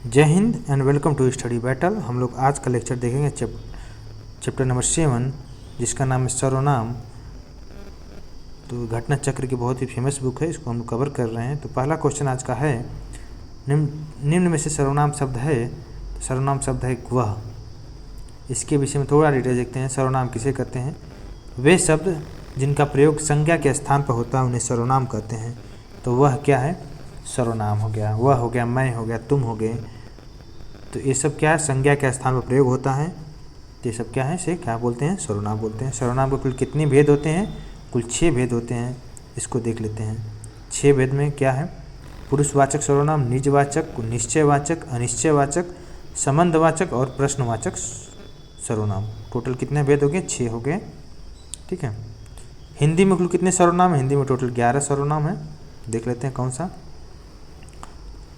जय Hind and welcome to Study Battle. हम लोग आज का लेक्चर देखेंगे चैप्टर नंबर 7, जिसका नाम है सर्वनाम। तो घटना चक्र की बहुत ही फेमस बुक है, इसको हम कवर कर रहे हैं। तो पहला क्वेश्चन आज का है, निम्न में से सर्वनाम शब्द है। तो सर्वनाम शब्द है वह। इसके विषय में थोड़ा डिटेल देखते हैं। सर्वनाम किसे कहते हैं? वे शब्द जिनका प्रयोग संज्ञा के स्थान पर होता है उन्हें सर्वनाम कहते हैं। तो वह क्या है? सर्वनाम हो गया। वह हो गया, मैं हो गया, तुम हो गए। तो ये सब क्या है? संज्ञा के स्थान पर प्रयोग होता है। तो ये सब क्या है? इसे क्या बोलते हैं? सर्वनाम बोलते हैं। सर्वनाम के कुल कितने भेद होते हैं? कुल 6 भेद होते हैं। इसको देख लेते हैं। 6 भेद में क्या है? पुरुषवाचक सर्वनाम, निजवाचक, निश्चयवाचक, अनिश्चयवाचक, संबंधवाचक और प्रश्नवाचक सर्वनाम। टोटल कितने भेद हो गए? 6 हो गए। ठीक है। हिंदी में कुल कितने सर्वनाम है? हिंदी में टोटल 11 सर्वनाम है। देख लेते हैं कौन सा,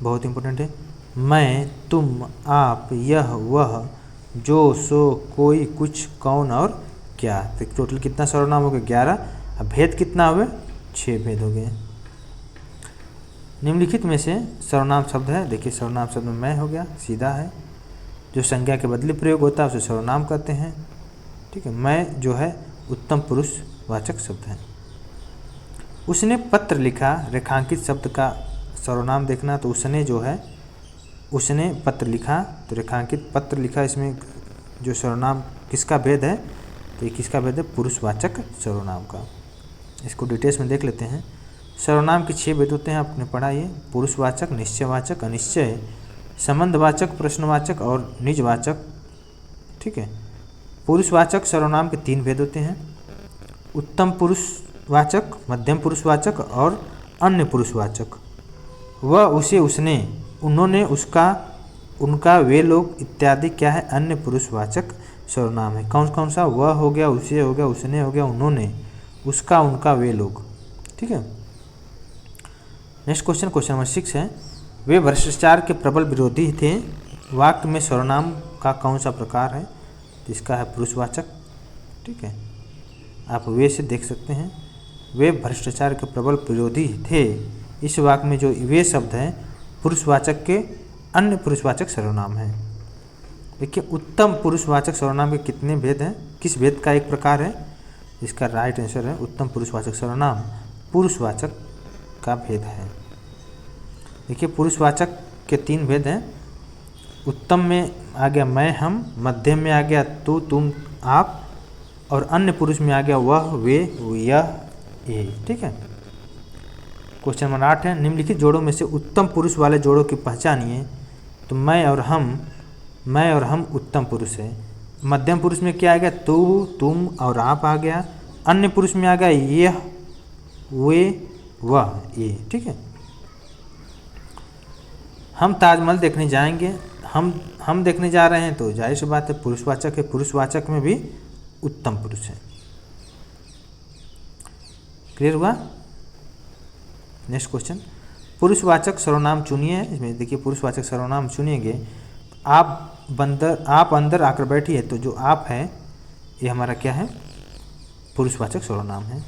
बहुत इंपॉर्टेंट है। मैं, तुम, आप, यह, वह, जो, सो, कोई, कुछ, कौन और क्या। तो टोटल कितना सर्वनाम हो गए? 11। अब भेद कितना हुए? 6 भेद हो गए। निम्नलिखित में से सर्वनाम शब्द है। देखिए सर्वनाम शब्द में मैं हो गया, सीधा है। जो संज्ञा के बदले प्रयोग होता है उसे सर्वनाम कहते हैं। ठीक है। मैं जो है उत्तम पुरुषवाचक शब्द है। उसने पत्र लिखा, रेखांकित शब्द का सर्वनाम देखना। तो उसने जो है, उसने पत्र लिखा, तो रेखांकित पत्र लिखा। इसमें जो सर्वनाम किसका भेद है? तो ये किसका भेद है? पुरुषवाचक सर्वनाम का। इसको डिटेल्स में देख लेते हैं। सर्वनाम के 6 भेद होते हैं, आपने पढ़ा ये। पुरुषवाचक, निश्चयवाचक, अनिश्चय, संबंधवाचक, प्रश्नवाचक और निजवाचक। ठीक है। पुरुषवाचक सर्वनाम के 3 भेद होते हैं, उत्तम पुरुषवाचक, मध्यम पुरुषवाचक और अन्य पुरुषवाचक। वह, उसे, उसने, उन्होंने, उसका, उनका, वे लोग इत्यादि क्या है? अन्य पुरुषवाचक सर्वनाम है। कौन कौन सा? वह हो गया, उसे हो गया, उसने हो गया, उन्होंने, उसका, उनका, वे लोग। ठीक है। नेक्स्ट क्वेश्चन, क्वेश्चन नंबर 6 है, वे भ्रष्टाचार के प्रबल विरोधी थे। वाक्य में सर्वनाम का कौन सा प्रकार है? तो इसका है पुरुषवाचक। ठीक है। आप वे से देख सकते हैं। वे भ्रष्टाचार के प्रबल विरोधी थे। इस वाक्य में जो वे शब्द है पुरुषवाचक के अन्य पुरुषवाचक सर्वनाम है। देखिए उत्तम पुरुषवाचक सर्वनाम के कितने भेद हैं? किस भेद का एक प्रकार है? इसका राइट आंसर है उत्तम पुरुषवाचक सर्वनाम पुरुषवाचक का भेद है। देखिए पुरुषवाचक के 3 भेद हैं। उत्तम में आ गया मैं, हम, मध्यम में आ गया तू, तुम, आप, और अन्य पुरुष में आ गया वह, वे, यह, ये। ठीक है। क्वेश्चन नंबर 8 है, निम्नलिखित जोड़ों में से उत्तम पुरुष वाले जोड़ों की पहचानिए। तो मैं और हम उत्तम पुरुष है। मध्यम पुरुष में क्या आ गया? तू, तुम और आप आ गया। अन्य पुरुष में आ गया यह, वे, वह, ये। ठीक है। हम ताजमहल देखने जाएंगे। हम देखने जा रहे हैं तो जाहिर सी बात है पुरुषवाचक है। पुरुषवाचक में भी उत्तम पुरुष है। क्लियर हुआ? नेक्स्ट क्वेश्चन, पुरुषवाचक सर्वनाम चुनिए। इसमें देखिए पुरुषवाचक सर्वनाम चुनिएगे। आप अंदर आकर बैठिए। तो जो आप है ये हमारा क्या है? पुरुषवाचक सर्वनाम है।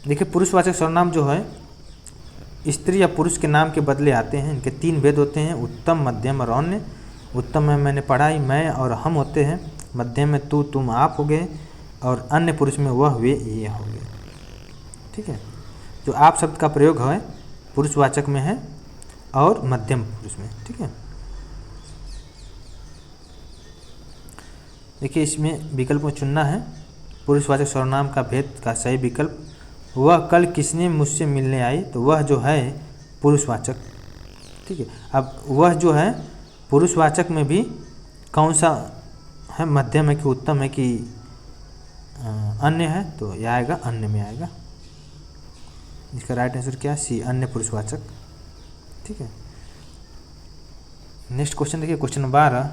देखिए पुरुषवाचक सर्वनाम जो है स्त्री या पुरुष के नाम के बदले आते हैं। इनके 3 भेद होते हैं, उत्तम, मध्यम और अन्य। उत्तम में मैंने पढ़ा ही मैं और हम होते हैं। मध्यम में तू, तुम, आप हो गए। और अन्य पुरुष में वह, वे, ये हो गए। ठीक है। जो आप शब्द का प्रयोग है पुरुषवाचक में है और मध्यम पुरुष में। ठीक है। देखिए इसमें विकल्प में चुनना है। पुरुषवाचक सर्वनाम का भेद का सही विकल्प, वह कल किसने मुझसे मिलने आई। तो वह जो है पुरुषवाचक। ठीक है। अब वह जो है पुरुषवाचक में भी कौन सा है? मध्यम है कि उत्तम है कि अन्य है? तो यह आएगा अन्य में आएगा। इसका राइट आंसर क्या है? सी, अन्य पुरुषवाचक। ठीक है। नेक्स्ट क्वेश्चन देखिए, क्वेश्चन नंबर 12,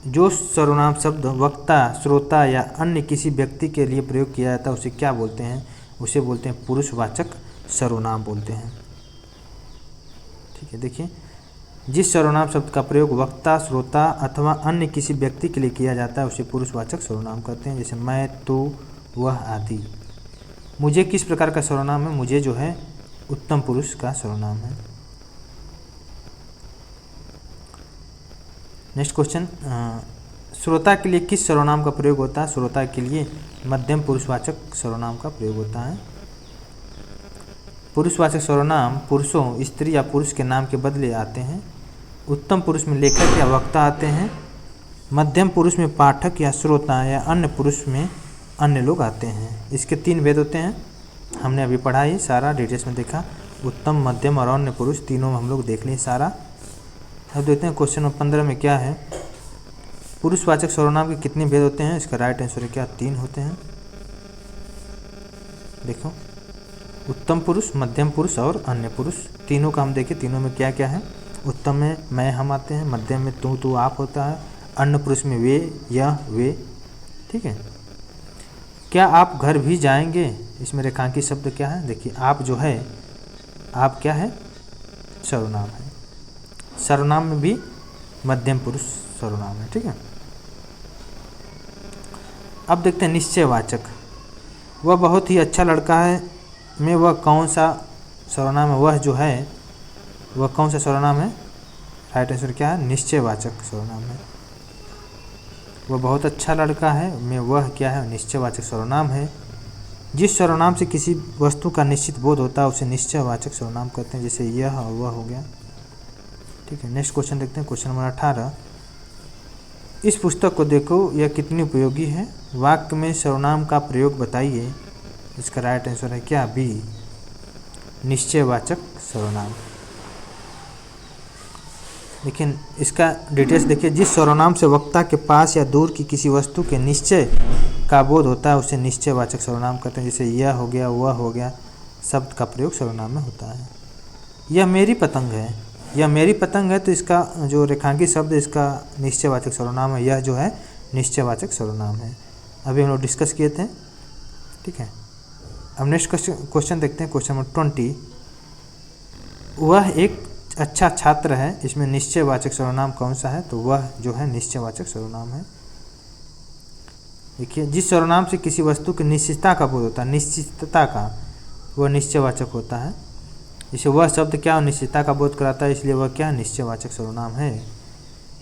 जो सर्वनाम शब्द वक्ता, श्रोता या अन्य किसी व्यक्ति के लिए प्रयोग किया जाता है उसे क्या बोलते हैं? उसे बोलते हैं पुरुषवाचक सर्वनाम बोलते हैं। ठीक है। देखिए जिस सर्वनाम शब्द का प्रयोग वक्ता, श्रोता अथवा अन्य किसी व्यक्ति के लिए किया जाता है उसे पुरुषवाचक सर्वनाम कहते हैं। जैसे मैं, तू, वह आदि। मुझे किस प्रकार का सर्वनाम है? मुझे जो है उत्तम पुरुष का सर्वनाम है। नेक्स्ट क्वेश्चन, श्रोता के लिए किस सर्वनाम का प्रयोग होता है? श्रोता के लिए मध्यम पुरुषवाचक सर्वनाम का प्रयोग होता है। पुरुषवाचक सर्वनाम पुरुषों, स्त्री या पुरुष के नाम के बदले आते हैं। उत्तम पुरुष में लेखक या वक्ता आते हैं। मध्यम पुरुष में पाठक या श्रोता या अन्य पुरुष में अन्य लोग आते हैं। इसके 3 भेद होते हैं, हमने अभी पढ़ा ही, सारा डिटेल्स में देखा। उत्तम, मध्यम और अन्य पुरुष, तीनों में हम लोग देख लिए सारा। अब देखते हैं क्वेश्चन नंबर 15 में क्या है। पुरुषवाचक सर्वनाम के कितने भेद होते हैं? इसका राइट आंसर है क्या? 3 होते हैं। देखो, उत्तम पुरुष, मध्यम पुरुष और अन्य पुरुष, तीनों का हम देखें। तीनों में क्या क्या है? उत्तम में मैं हम आते हैं, मध्यम में तू आप होता है, अन्य पुरुष में वे यह वे। ठीक है। क्या आप घर भी जाएंगे? इसमें रेखांकित शब्द क्या है? देखिए, आप जो है, आप क्या है? सर्वनाम है। सर्वनाम में भी मध्यम पुरुष सर्वनाम है। ठीक है। अब देखते हैं निश्चयवाचक। वह बहुत ही अच्छा लड़का है में वह कौन सा सर्वनाम है? वह जो है, वह कौन सा सर्वनाम है? राइट आंसर क्या है? निश्चयवाचक सर्वनाम है। वह बहुत अच्छा लड़का है में वह क्या है? निश्चयवाचक सर्वनाम है। जिस सर्वनाम से किसी वस्तु का निश्चित बोध होता है उसे निश्चयवाचक सर्वनाम कहते हैं, जैसे यह और वह हो गया। ठीक है। नेक्स्ट क्वेश्चन देखते हैं, क्वेश्चन नंबर 18। इस पुस्तक को देखो, यह कितनी उपयोगी है? वाक्य में सर्वनाम का प्रयोग बताइए। इसका राइट आंसर है क्या? बी, निश्चयवाचक सर्वनाम। लेकिन इसका डिटेल्स देखिए। जिस सर्वनाम से वक्ता के पास या दूर की किसी वस्तु के निश्चय का बोध होता है उसे निश्चयवाचक सर्वनाम कहते हैं, जैसे यह हो गया, वह हो गया। शब्द का प्रयोग सर्वनाम में होता है। यह मेरी पतंग है, यह मेरी पतंग है, तो इसका जो रेखांकित शब्द, इसका निश्चयवाचक सर्वनाम है। यह जो है निश्चयवाचक सर्वनाम है, अभी हम लोग डिस्कस किए थे। ठीक है। अब नेक्स्ट क्वेश्चन देखते हैं, क्वेश्चन नंबर 20। वह एक अच्छा छात्र है, इसमें निश्चयवाचक सर्वनाम कौन सा है? तो वह जो है निश्चयवाचक सर्वनाम है। देखिए, जिस सर्वनाम से किसी वस्तु की निश्चितता का बोध होता है, निश्चितता का, वह निश्चयवाचक होता है। इसे वह शब्द क्या निश्चितता का बोध कराता है, इसलिए वह क्या निश्चयवाचक सर्वनाम है।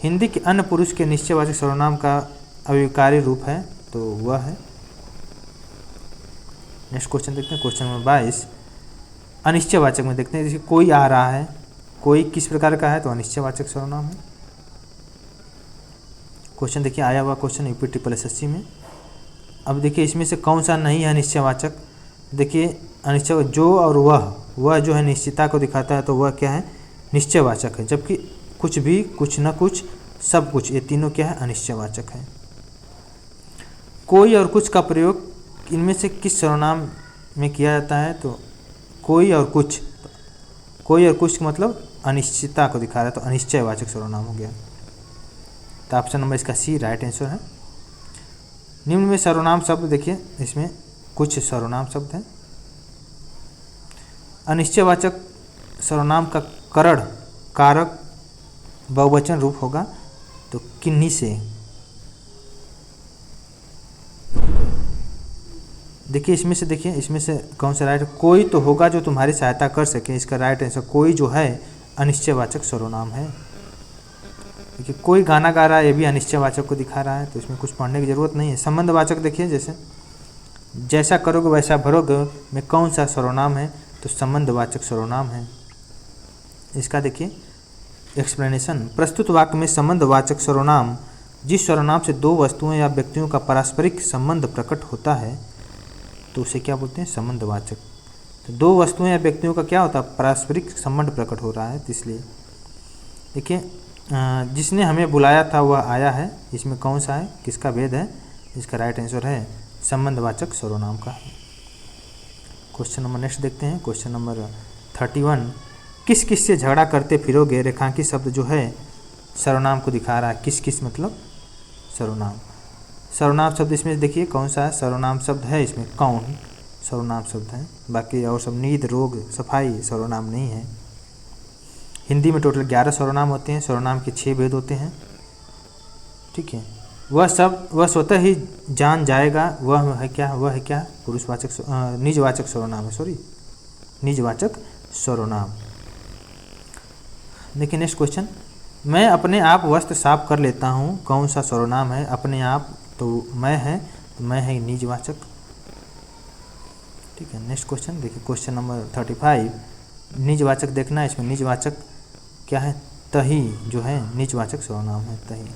हिंदी के अन्य पुरुष के निश्चयवाचक सर्वनाम का अविकारी रूप है, तो वह है। नेक्स्ट क्वेश्चन देखते हैं, क्वेश्चन नंबर 22। अनिश्चयवाचक में देखते हैं, जैसे कोई आ रहा है, कोई किस प्रकार का है? तो अनिश्चयवाचक सर्वनाम है। क्वेश्चन देखिए, आया हुआ क्वेश्चन यूपी ट्रिपल एसएससी में। अब देखिए, इसमें से कौन सा नहीं है अनिश्चयवाचक? देखिए, अनिश्चय जो और वह जो है निश्चितता को दिखाता है, तो वह क्या है? निश्चयवाचक है। जबकि कुछ भी, कुछ न कुछ, सब कुछ, ये तीनों क्या है? अनिश्चयवाचक है। कोई और कुछ का प्रयोग इनमें से किस सर्वनाम में किया जाता है? तो कोई और कुछ, कोई और कुछ मतलब अनिश्चितता को दिखा रहा है, तो अनिश्चयवाचक सर्वनाम हो गया। तो ऑप्शन नंबर इसका सी राइट आंसर है। निम्न में सर्वनाम शब्द देखिए, इसमें कुछ सर्वनाम शब्द हैं। अनिश्चयवाचक सर्वनाम का करण कारक बहुवचन रूप होगा, तो किन्हीं से। देखिए, इसमें से देखिए, इसमें से कौन सा राइट? कोई तो होगा जो तुम्हारी सहायता कर सके, इसका राइट आंसर कोई जो है अनिश्चयवाचक सर्वनाम है। देखिए, कोई गाना गा रहा है, ये भी अनिश्चयवाचक को दिखा रहा है, तो इसमें कुछ पढ़ने की जरूरत नहीं है। संबंधवाचक देखिए, जैसे जैसा करोगे वैसा भरोगे में कौन सा सर्वनाम है? तो संबंधवाचक सर्वनाम है। इसका देखिए एक्सप्लेनेशन। प्रस्तुत वाक्य में संबंधवाचक सर्वनाम जिस सर्वनाम से दो वस्तुओं या व्यक्तियों का पारस्परिक संबंध प्रकट होता है, तो उसे क्या बोलते हैं? संबंधवाचक। तो दो वस्तुओं या व्यक्तियों का क्या होता है? पारस्परिक संबंध प्रकट हो रहा है, तो इसलिए देखिए, जिसने हमें बुलाया था वह आया है, इसमें कौन सा है? किसका भेद है? इसका राइट आंसर है संबंधवाचक सर्वनाम का। क्वेश्चन नंबर नेक्स्ट देखते हैं, क्वेश्चन नंबर 31। किस किस से झगड़ा करते फिरोगे? रेखांकित शब्द जो है सर्वनाम को दिखा रहा है। किस किस मतलब सर्वनाम। सर्वनाम शब्द इसमें देखिए कौन सा है? सर्वनाम शब्द है इसमें कौन सर्वनाम शब्द है, बाकी और सब नींद, रोग, सफाई सर्वनाम नहीं है। हिंदी में टोटल 11 सर्वनाम होते हैं। सर्वनाम के 6 भेद होते हैं। ठीक है। वह स्वतः ही जान जाएगा, वह है क्या? वह है क्या? पुरुषवाचक निजवाचक सर्वनाम है, सॉरी, निजवाचक सर्वनाम। देखिए नेक्स्ट क्वेश्चन, मैं अपने आप वस्त्र साफ कर लेता हूँ, कौन सा सर्वनाम है? अपने आप तो मैं है, तो मैं है निजवाचक। ठीक है, नेक्स्ट क्वेश्चन देखिए, क्वेश्चन नंबर 35। निजवाचक देखना है, इसमें निजवाचक क्या है? तही जो है निजवाचक सर्वनाम है, तही।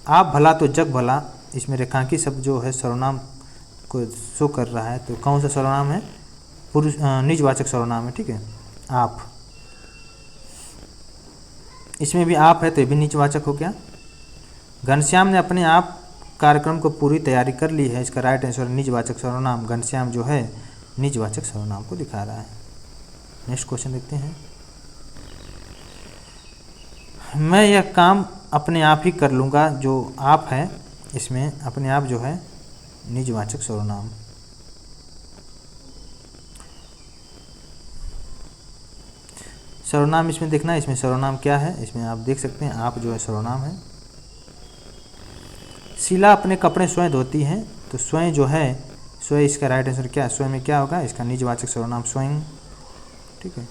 आप भला तो जग भला, इसमें रेखांकित शब्द जो है सर्वनाम को शो कर रहा है, तो कौन सा सर्वनाम है? पुरुष निजवाचक सर्वनाम है। ठीक है, आप, इसमें भी आप है तो ये भी निजवाचक हो गया। घनश्याम ने अपने आप कार्यक्रम को पूरी तैयारी कर ली है, इसका राइट आंसर निजवाचक सर्वनाम। घनश्याम जो है निजवाचक सर्वनाम को दिखा रहा है। नेक्स्ट क्वेश्चन देखते हैं। मैं यह काम अपने आप ही कर लूँगा, जो आप है इसमें अपने आप जो है निजवाचक सर्वनाम। सर्वनाम इसमें देखना है, इसमें सर्वनाम क्या है? इसमें आप देख सकते हैं आप जो है सर्वनाम है। शीला अपने कपड़े स्वयं धोती है, तो स्वयं जो है, स्वयं इसका राइट आंसर क्या है? स्वयं में क्या होगा? इसका निजवाचक सर्वनाम स्वयं। ठीक है,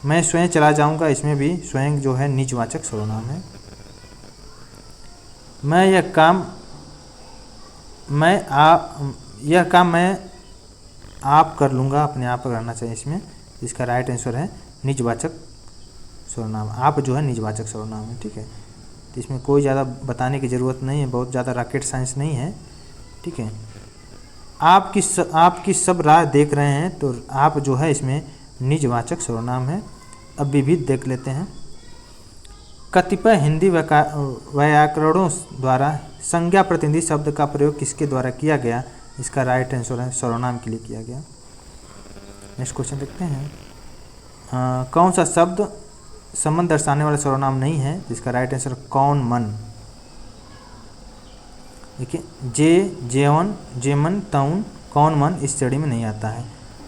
मैं स्वयं चला जाऊंगा, इसमें भी स्वयं जो है निजवाचक सर्वनाम है। मैं यह काम मैं आप कर लूँगा, अपने आप पर रहना चाहिए इसमें, इसका राइट आंसर है निजवाचक सर्वनाम। आप जो है निजवाचक सर्वनाम है। ठीक है, तो इसमें कोई ज़्यादा बताने की ज़रूरत नहीं है, बहुत ज़्यादा रॉकेट साइंस नहीं है। ठीक है, आपकी सब राह देख रहे हैं, तो आप जो है इसमें निजवाचक सर्वनाम है। अब विविध देख लेते हैं। कतिपय हिंदी व्याकरणों द्वारा संज्ञा प्रतिनिधि शब्द का प्रयोग किसके द्वारा किया गया? इसका राइट आंसर है सर्वनाम के लिए किया गया। नेक्स्ट क्वेश्चन देखते हैं। कौन सा शब्द संबंध दर्शाने वाला सर्वनाम नहीं है? जिसका राइट आंसर कौन मन। देखिए, जेवन, जेमन, तौन, कौन मन इस श्रेणी में नहीं आता है।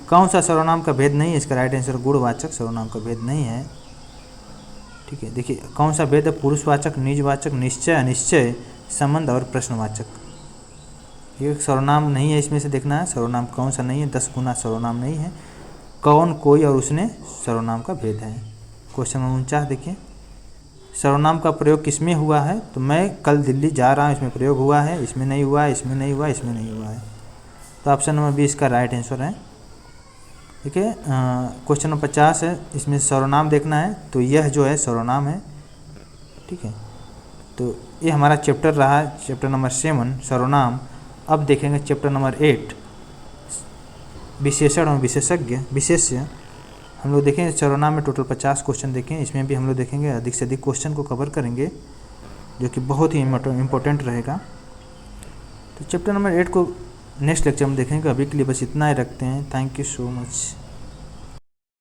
कौन सा सर्वनाम का भेद नहीं है? इसका राइट आंसर गुणवाचक सर्वनाम का भेद नहीं है। ठीक है, देखिए कौन सा भेद है? पुरुषवाचक, निजवाचक, निश्चय, अनिश्चय, संबंध और प्रश्नवाचक। ये सर्वनाम नहीं है, इसमें से देखना है सर्वनाम कौन सा नहीं है। 10 गुना सर्वनाम नहीं है। कौन, कोई और उसने सर्वनाम का भेद है। क्वेश्चन नंबर 49 देखिए, सर्वनाम का प्रयोग किसमें हुआ है? तो मैं कल दिल्ली जा रहा हूँ, इसमें प्रयोग हुआ है, इसमें नहीं हुआ है, इसमें नहीं हुआ, इसमें नहीं हुआ है। तो ऑप्शन नंबर 20 का राइट आंसर है। ठीक है, क्वेश्चन नंबर 50 है, इसमें सर्वनाम देखना है, तो यह जो है सर्वनाम है। ठीक है, तो ये हमारा चैप्टर रहा, चैप्टर नंबर 7 सर्वनाम। अब देखेंगे चैप्टर नंबर 8 विशेषण और विशेष्य। हम लोग देखेंगे सर्वनाम में टोटल 50 क्वेश्चन देखें, इसमें भी हम लोग देखेंगे अधिक से अधिक क्वेश्चन को कवर करेंगे, जो कि बहुत ही इम्पोर्टेंट रहेगा। तो चैप्टर नंबर 8 को नेक्स्ट लेक्चर में देखेंगे। अभी के लिए बस इतना ही रखते हैं। Thank you so much.